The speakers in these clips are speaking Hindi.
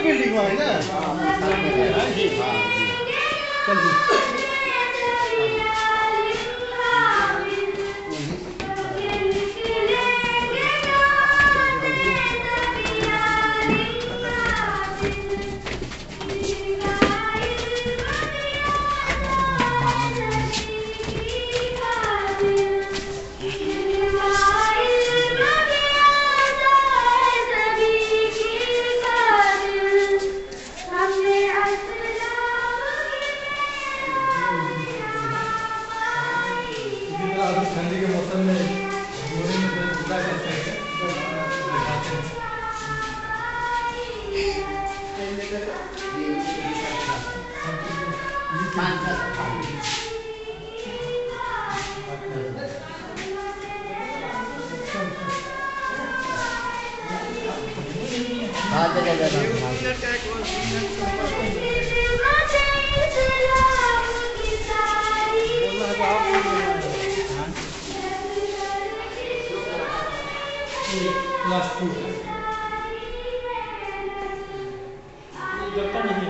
बिल्डिंग में है ना। जी हाँ जी। चल जी। ठंडी के मौसम में क्लास 2 लगता नहीं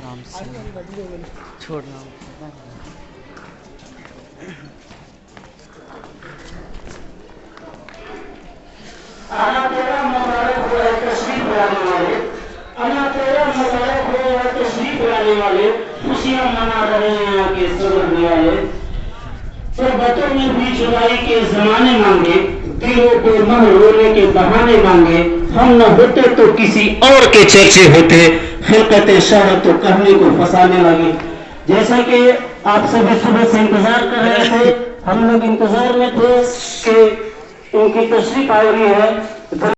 आराम से छोड़ना। अल्लाह तेरा मुबारक हो तशरीफ लाने वाले, अल्लाह तेरा मुबारक हो तशरीफ लाने वाले, खुशियां मना रहे हैं यहाँ के सबर वाले। बतों में भी जुदाई के जमाने मांगे, दिलों को मह रोने के बहाने मांगे। हम न होते तो किसी और के चर्चे होते, खिलकत शाह तो कहने को फंसाने लगे। जैसा कि आप सभी सुबह से इंतजार कर रहे थे, हम लोग इंतजार में थे कि उनकी तशरीफ आ रही है।